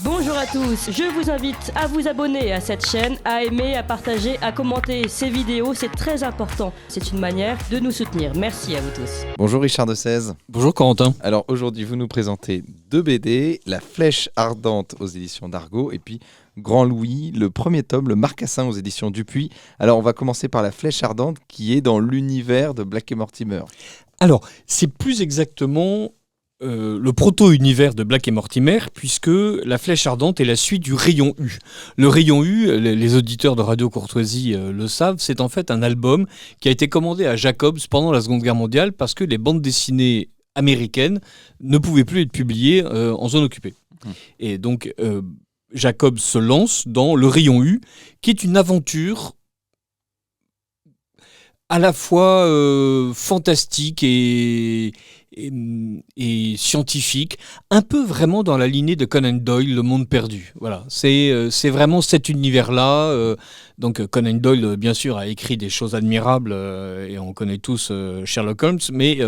Bonjour à tous, je vous invite à vous abonner à cette chaîne, à aimer, à partager, à commenter ces vidéos, c'est très important. C'est une manière de nous soutenir. Merci à vous tous. Bonjour Richard de 16. Bonjour Corentin. Alors aujourd'hui vous nous présentez deux BD, La Flèche Ardente aux éditions d'Argo et puis Grand Louis, le premier tome, Le Marcassin aux éditions Dupuis. Alors on va commencer par La Flèche Ardente qui est dans l'univers de Black et Mortimer. Alors c'est plus exactement le proto-univers de Black et Mortimer, puisque La Flèche Ardente est la suite du Rayon U. Le Rayon U, les auditeurs de Radio Courtoisie le savent, c'est en fait un album qui a été commandé à Jacobs pendant la Seconde Guerre mondiale parce que les bandes dessinées américaines ne pouvaient plus être publiées en zone occupée. Et donc Jacobs se lance dans le Rayon U, qui est une aventure à la fois fantastique et scientifique, un peu vraiment dans la lignée de Conan Doyle, Le Monde Perdu. Voilà, c'est vraiment cet univers-là. Donc Conan Doyle, bien sûr, a écrit des choses admirables et on connaît tous Sherlock Holmes, mais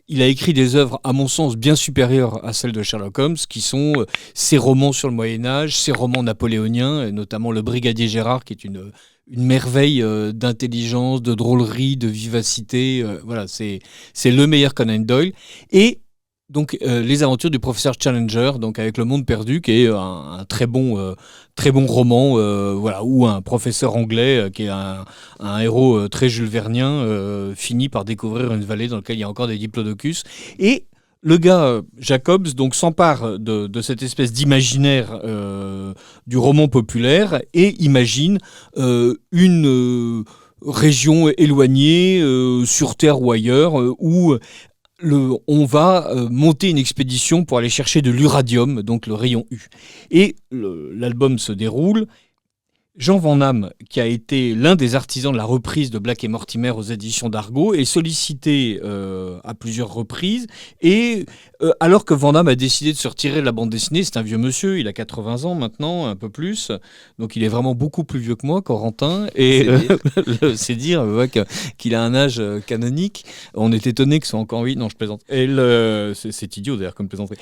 il a écrit des œuvres, à mon sens, bien supérieures à celles de Sherlock Holmes, qui sont ses romans sur le Moyen-Âge, ses romans napoléoniens, et notamment Le Brigadier Gérard, qui est une merveille d'intelligence, de drôlerie, de vivacité. Voilà, c'est le meilleur Conan Doyle. Et donc les aventures du professeur Challenger, donc avec Le Monde Perdu, qui est un très bon roman, voilà, où un professeur anglais qui est un héros très Jules Vernien finit par découvrir une vallée dans laquelle il y a encore des diplodocus. Et le gars, Jacobs, donc, s'empare de cette espèce d'imaginaire du roman populaire et imagine une région éloignée, sur Terre ou ailleurs, où on va monter une expédition pour aller chercher de l'uranium, donc le rayon U. Et l'album se déroule. Jean Van Damme, qui a été l'un des artisans de la reprise de Black et Mortimer aux éditions d'Argo, est sollicité à plusieurs reprises. Et alors que Van Damme a décidé de se retirer de la bande dessinée, c'est un vieux monsieur, il a 80 ans maintenant, un peu plus. Donc il est vraiment beaucoup plus vieux que moi, Corentin. Et c'est dire qu'il a un âge canonique. On est étonné que ce soit encore lui. Non, je plaisante. Et c'est idiot d'ailleurs comme plaisanterie.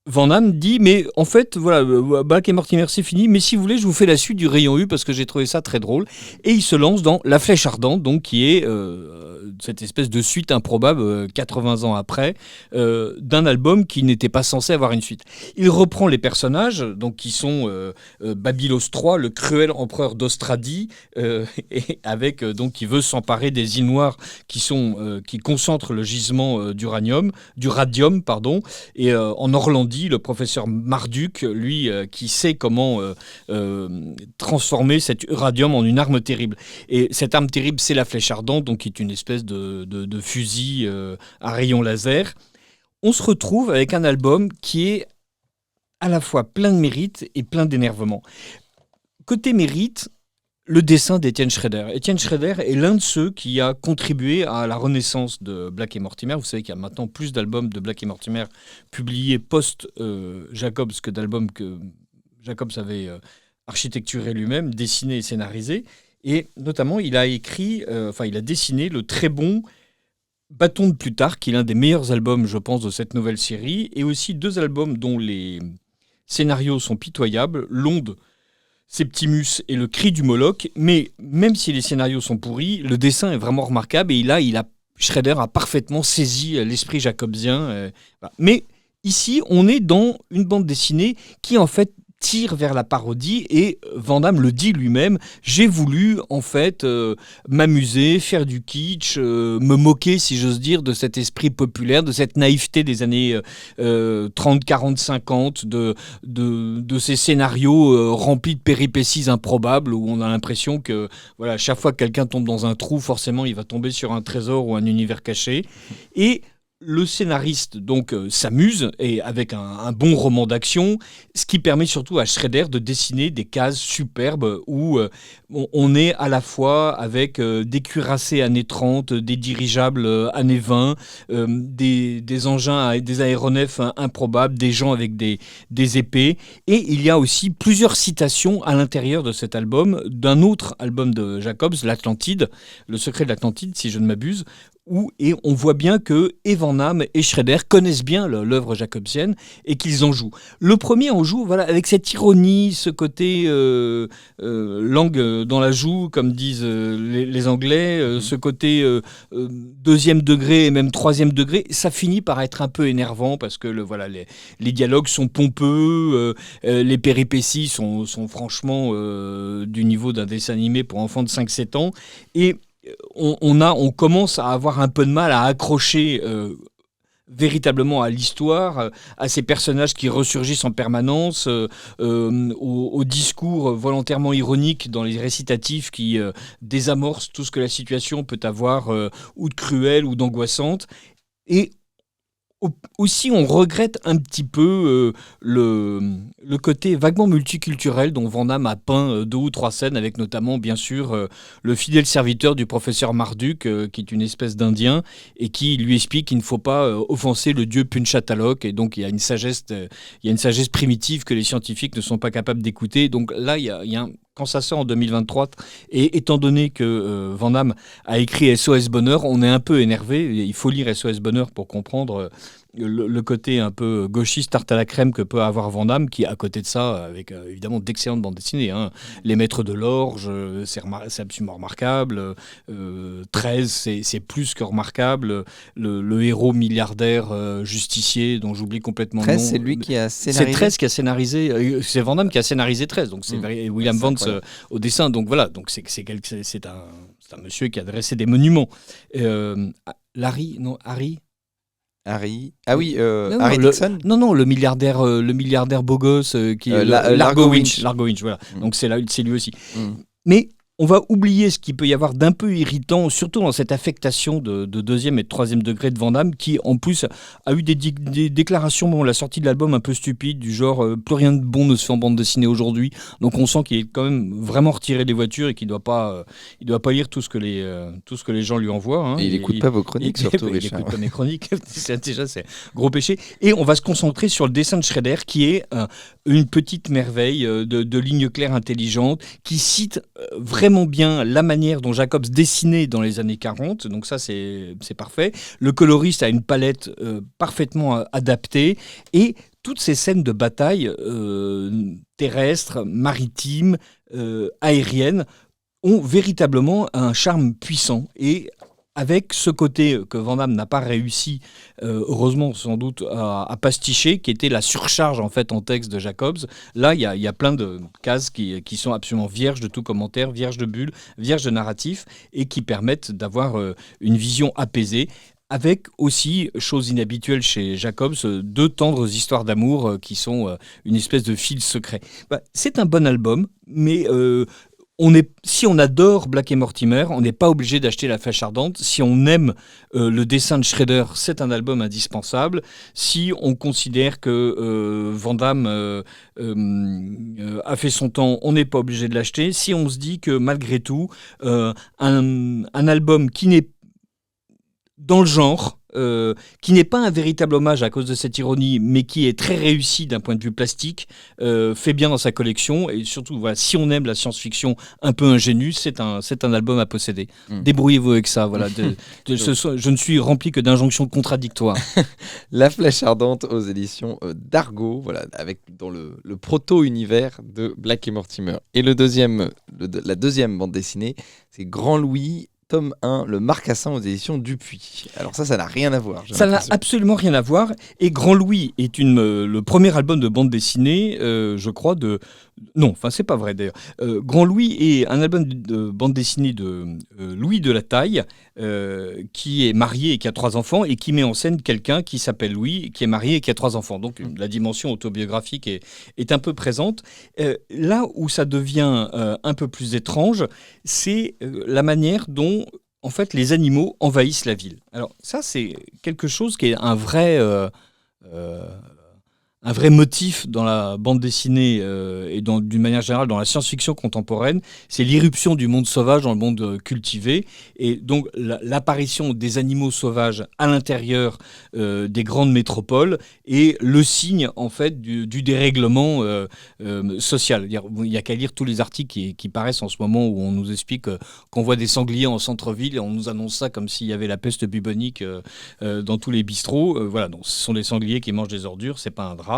Van Damme dit, mais en fait, voilà, Black et Mortimer, c'est fini, mais si vous voulez, je vous fais la suite du Rayon U parce que j'ai trouvé ça très drôle. Et il se lance dans La Flèche Ardente, donc, qui est cette espèce de suite improbable, 80 ans après, d'un album qui n'était pas censé avoir une suite. Il reprend les personnages, donc, qui sont Babylos III, le cruel empereur d'Australie, et avec, donc, qui veut s'emparer des îles noires qui concentrent le gisement du radium, et en Normandie, le professeur Marduk, lui, qui sait comment transformer cet uranium en une arme terrible. Et cette arme terrible, c'est la Flèche Ardente, donc qui est une espèce de fusil à rayon laser. On se retrouve avec un album qui est à la fois plein de mérite et plein d'énervement. Côté mérite, le dessin d'Étienne Schrader. Étienne Schrader est l'un de ceux qui a contribué à la renaissance de Black et Mortimer. Vous savez qu'il y a maintenant plus d'albums de Black et Mortimer publiés post-Jacobs que d'albums que Jacobs avait architecturé lui-même, dessiné et scénarisé. Et notamment, il a dessiné le très bon Bâton de Plutarque, qui est l'un des meilleurs albums, je pense, de cette nouvelle série, et aussi deux albums dont les scénarios sont pitoyables, L'Onde, Septimus et Le Cri du Moloch, mais même si les scénarios sont pourris, le dessin est vraiment remarquable et Schrader a parfaitement saisi l'esprit jacobsien. Voilà. Mais ici, on est dans une bande dessinée qui en fait tire vers la parodie et Van Damme le dit lui-même, j'ai voulu en fait m'amuser, faire du kitsch, me moquer si j'ose dire de cet esprit populaire, de cette naïveté des années 30, 40, 50, de ces scénarios remplis de péripéties improbables où on a l'impression que voilà, chaque fois que quelqu'un tombe dans un trou, forcément il va tomber sur un trésor ou un univers caché. Et le scénariste donc s'amuse et avec un bon roman d'action, ce qui permet surtout à Schrader de dessiner des cases superbes où on est à la fois avec des cuirassés années 30, des dirigeables années 20, des engins, des aéronefs improbables, des gens avec des épées. Et il y a aussi plusieurs citations à l'intérieur de cet album d'un autre album de Jacobs, l'Atlantide, Le secret de l'Atlantide si je ne m'abuse, et on voit bien que et Van Damme et Schrader connaissent bien l'œuvre jacobsienne et qu'ils en jouent. Le premier en joue avec cette ironie, ce côté langue dans la joue, comme disent les Anglais, ce côté deuxième degré et même troisième degré. Ça finit par être un peu énervant parce que les dialogues sont pompeux, les péripéties sont franchement du niveau d'un dessin animé pour enfants de 5-7 ans. Et on commence à avoir un peu de mal à accrocher véritablement à l'histoire, à ces personnages qui ressurgissent en permanence, au discours volontairement ironique dans les récitatifs qui désamorcent tout ce que la situation peut avoir ou de cruel ou d'angoissante. Et aussi, on regrette un petit peu le côté vaguement multiculturel dont Van Damme a peint 2 ou 3 scènes, avec notamment, bien sûr, le fidèle serviteur du professeur Marduk, qui est une espèce d'Indien, et qui lui explique qu'il ne faut pas offenser le dieu Punchatalok, et donc il y a une sagesse primitive que les scientifiques ne sont pas capables d'écouter. Donc là, il y a quand ça sort en 2023, et étant donné que Van Damme a écrit SOS Bonheur, on est un peu énervé. Il faut lire SOS Bonheur pour comprendre le côté un peu gauchiste tarte à la crème que peut avoir Van Damme, qui à côté de ça, avec évidemment d'excellentes bandes dessinées, hein. Les Maîtres de l'Orge, c'est absolument remarquable. 13, c'est plus que remarquable. Le héros milliardaire justicier, dont j'oublie complètement 13, le nom. c'est lui qui a scénarisé. C'est 13 qui a scénarisé. C'est Van Damme qui a scénarisé 13, donc c'est William Vance au dessin. Donc voilà, donc c'est un monsieur qui a dressé des monuments. Harry. Ah oui, Non, Harry Dixon. Non, le milliardaire beau gosse qui est Largo Winch. Largo Winch, voilà. Donc c'est lui aussi. Mais on va oublier ce qu'il peut y avoir d'un peu irritant, surtout dans cette affectation de deuxième et de troisième degré de Van Damme, qui en plus a eu des déclarations à la sortie de l'album un peu stupides, du genre plus rien de bon ne se fait en bande dessinée aujourd'hui. Donc on sent qu'il est quand même vraiment retiré des voitures et qu'il doit pas lire tout ce que les gens lui envoient. Hein. Et il n'écoute pas vos chroniques, surtout, Richard. Il n'écoute pas mes chroniques, c'est gros péché. Et on va se concentrer sur le dessin de Schrader, qui est une petite merveille de lignes claires intelligentes, qui cite vraiment bien la manière dont Jacobs dessinait dans les années 40, donc ça c'est parfait. Le coloriste a une palette parfaitement adaptée, et toutes ces scènes de bataille terrestres, maritimes, aériennes ont véritablement un charme puissant, et avec ce côté que Van Damme n'a pas réussi, heureusement sans doute, à pasticher, qui était la surcharge en fait en texte de Jacobs. Là, il y a plein de cases qui sont absolument vierges de tout commentaire, vierges de bulles, vierges de narratif, et qui permettent d'avoir une vision apaisée. Avec aussi, chose inhabituelle chez Jacobs, 2 tendres histoires d'amour qui sont une espèce de fil secret. C'est un bon album, mais si on adore Black et Mortimer, on n'est pas obligé d'acheter La Flèche Ardente. Si on aime le dessin de Schrader, c'est un album indispensable. Si on considère que Van Damme a fait son temps, on n'est pas obligé de l'acheter. Si on se dit que malgré tout, un album qui n'est dans le genre, qui n'est pas un véritable hommage à cause de cette ironie, mais qui est très réussi d'un point de vue plastique, fait bien dans sa collection. Et surtout, voilà, si on aime la science-fiction un peu ingénue, c'est un album à posséder. Débrouillez-vous avec ça. Voilà. Je ne suis rempli que d'injonctions contradictoires. La Flèche Ardente aux éditions d'Argo, voilà, dans le proto-univers de Black et Mortimer. Et la deuxième bande dessinée, c'est Grand Louis, tome 1, le Marcassin aux éditions Dupuis. Alors ça n'a rien à voir. Ça n'a absolument rien à voir. Et Grand Louis est le premier album de bande dessinée, je crois, non, enfin c'est pas vrai d'ailleurs. Grand Louis est un album de bande dessinée de Louis de la Taille, qui est marié et qui a 3 enfants, et qui met en scène quelqu'un qui s'appelle Louis, qui est marié et qui a 3 enfants. Donc la dimension autobiographique est un peu présente. Là où ça devient un peu plus étrange, c'est la manière dont en fait les animaux envahissent la ville. Alors ça, c'est quelque chose qui est un vrai un vrai motif dans la bande dessinée et d'une manière générale dans la science-fiction contemporaine, c'est l'irruption du monde sauvage dans le monde cultivé. Et donc l'apparition des animaux sauvages à l'intérieur des grandes métropoles est le signe en fait du dérèglement social. Il n'y a qu'à lire tous les articles qui paraissent en ce moment où on nous explique qu'on voit des sangliers en centre-ville et on nous annonce ça comme s'il y avait la peste bubonique dans tous les bistrots. Voilà, donc ce sont des sangliers qui mangent des ordures, c'est pas un drame.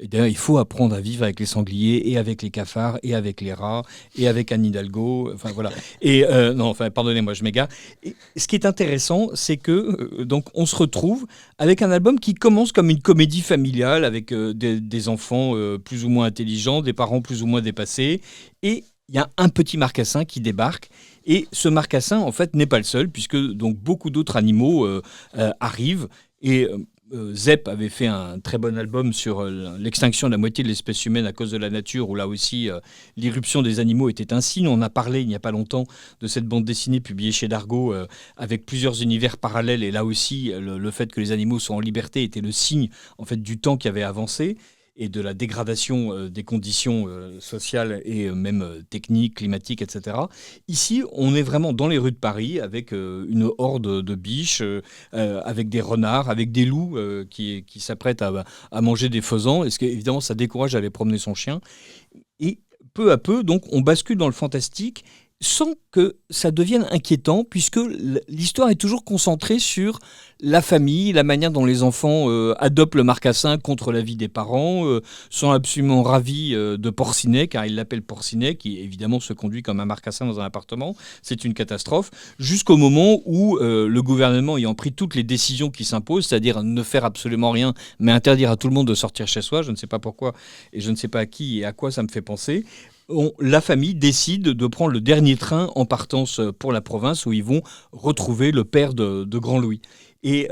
Et d'ailleurs, il faut apprendre à vivre avec les sangliers et avec les cafards et avec les rats et avec Anne Hidalgo. Enfin voilà. Et pardonnez-moi, je m'égare. Et ce qui est intéressant, c'est que donc on se retrouve avec un album qui commence comme une comédie familiale avec des enfants plus ou moins intelligents, des parents plus ou moins dépassés, et il y a un petit marcassin qui débarque. Et ce marcassin, en fait, n'est pas le seul, puisque donc beaucoup d'autres animaux arrivent. Et Zep avait fait un très bon album sur l'extinction de la moitié de l'espèce humaine à cause de la nature, où là aussi l'irruption des animaux était un signe. On a parlé il n'y a pas longtemps de cette bande dessinée publiée chez Dargaud avec plusieurs univers parallèles, et là aussi le fait que les animaux soient en liberté était le signe en fait du temps qui avait avancé et de la dégradation des conditions sociales et même techniques, climatiques, etc. Ici, on est vraiment dans les rues de Paris avec une horde de biches, avec des renards, avec des loups qui s'apprêtent à manger des faisans. Et évidemment, ça décourage à aller promener son chien. Et peu à peu, donc, on bascule dans le fantastique sans que ça devienne inquiétant, puisque l'histoire est toujours concentrée sur la famille, la manière dont les enfants adoptent le marcassin contre l'avis des parents, sont absolument ravis de Porcinet, car ils l'appellent Porcinet, qui évidemment se conduit comme un marcassin dans un appartement. C'est une catastrophe, jusqu'au moment où le gouvernement ayant pris toutes les décisions qui s'imposent, c'est-à-dire ne faire absolument rien, mais interdire à tout le monde de sortir chez soi, je ne sais pas pourquoi, et je ne sais pas à qui et à quoi ça me fait penser, la famille décide de prendre le dernier train en partance pour la province où ils vont retrouver le père de Grand Louis. Et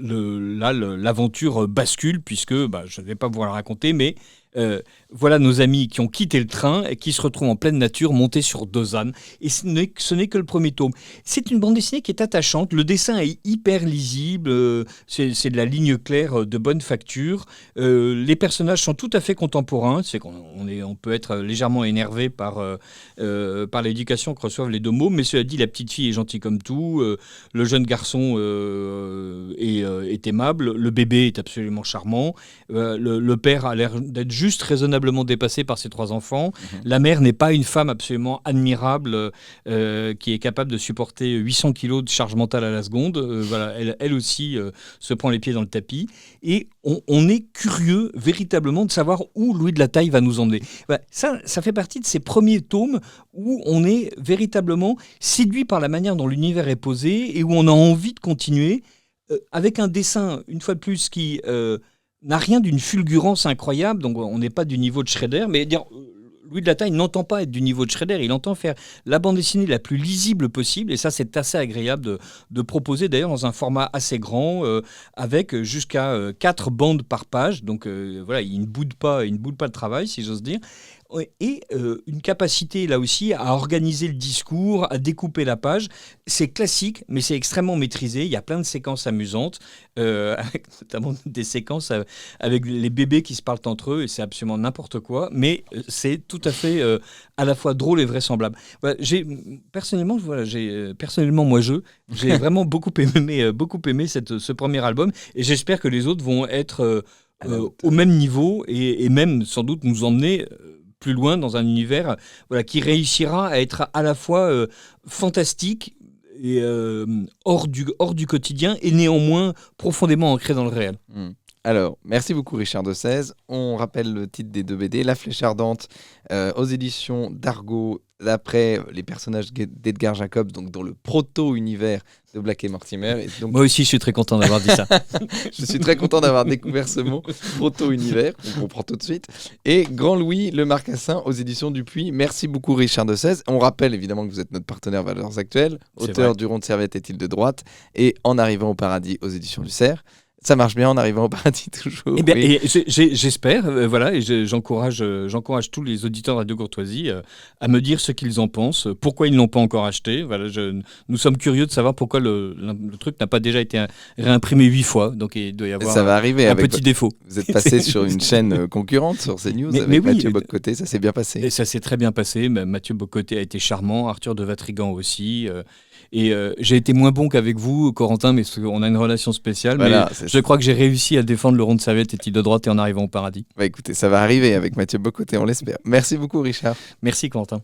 l'aventure bascule puisque, je ne vais pas vous la raconter, mais voilà nos amis qui ont quitté le train et qui se retrouvent en pleine nature, montés sur deux ânes. Et ce n'est que le premier tome. C'est une bande dessinée qui est attachante. Le dessin est hyper lisible. C'est de la ligne claire de bonne facture. Les personnages sont tout à fait contemporains. C'est on peut être légèrement énervé par l'éducation que reçoivent les deux mômes. Mais cela dit, la petite fille est gentille comme tout. Le jeune garçon est aimable. Le bébé est absolument charmant. Le père a l'air d'être juste raisonnablement dépassée par ses trois enfants. La mère n'est pas une femme absolument admirable qui est capable de supporter 800 kilos de charge mentale à la seconde. Voilà, elle aussi se prend les pieds dans le tapis. Et on est curieux véritablement de savoir où Louis de la Taille va nous emmener. Ça fait partie de ces premiers tomes où on est véritablement séduit par la manière dont l'univers est posé et où on a envie de continuer avec un dessin, une fois de plus, qui n'a rien d'une fulgurance incroyable, donc on n'est pas du niveau de Schrader, mais Louis de la Taille n'entend pas être du niveau de Schrader, il entend faire la bande dessinée la plus lisible possible, et ça c'est assez agréable de proposer, d'ailleurs dans un format assez grand, avec jusqu'à 4 bandes par page, donc voilà, il ne boude pas le travail, si j'ose dire. Et une capacité là aussi à organiser le discours, à découper la page. C'est classique, mais c'est extrêmement maîtrisé. Il y a plein de séquences amusantes, avec notamment des séquences avec les bébés qui se parlent entre eux, et c'est absolument n'importe quoi, mais c'est tout à fait à la fois drôle et vraisemblable. Voilà, j'ai personnellement, j'ai vraiment beaucoup aimé ce premier album, et j'espère que les autres vont être au même niveau et même sans doute nous emmener plus loin dans un univers qui réussira à être à la fois fantastique et hors du quotidien et néanmoins profondément ancré dans le réel. Alors, merci beaucoup Richard de 16. On rappelle le titre des deux BD, La Flèche Ardente, aux éditions d'Argo, d'après les personnages d'Edgar Jacob, donc dans le proto-univers de Black et Mortimer. Et donc, moi aussi, je suis très content d'avoir dit ça. Je suis très content d'avoir découvert ce mot, proto-univers, on comprend tout de suite. Et Grand Louis, le marcassin, aux éditions Dupuis. Merci beaucoup Richard de 16. On rappelle évidemment que vous êtes notre partenaire Valeurs Actuelles, auteur du Rond de Serviette est-il de droite, et En arrivant au paradis aux éditions Lucerre. Ça marche bien en arrivant au paradis toujours. Eh bien, oui. et j'espère, voilà, et j'encourage tous les auditeurs de Radio Courtoisie à me dire ce qu'ils en pensent, pourquoi ils ne l'ont pas encore acheté. Voilà, nous sommes curieux de savoir pourquoi le truc n'a pas déjà été réimprimé 8 fois, donc il doit y avoir Ça va arriver un avec petit défaut. Vous êtes passé sur une chaîne concurrente sur CNews avec oui, Mathieu Bock-Côté, ça s'est bien passé. Et ça s'est très bien passé. Mathieu Bock-Côté a été charmant, Arthur de Vatrigan aussi. Et j'ai été moins bon qu'avec vous, Corentin, mais on a une relation spéciale. Voilà, mais je crois que j'ai réussi à défendre Laurent de Serviette et Tille de Droite et en arrivant au paradis. Écoutez, ça va arriver avec Mathieu Bock-Côté, on l'espère. Merci beaucoup, Richard. Merci, Corentin.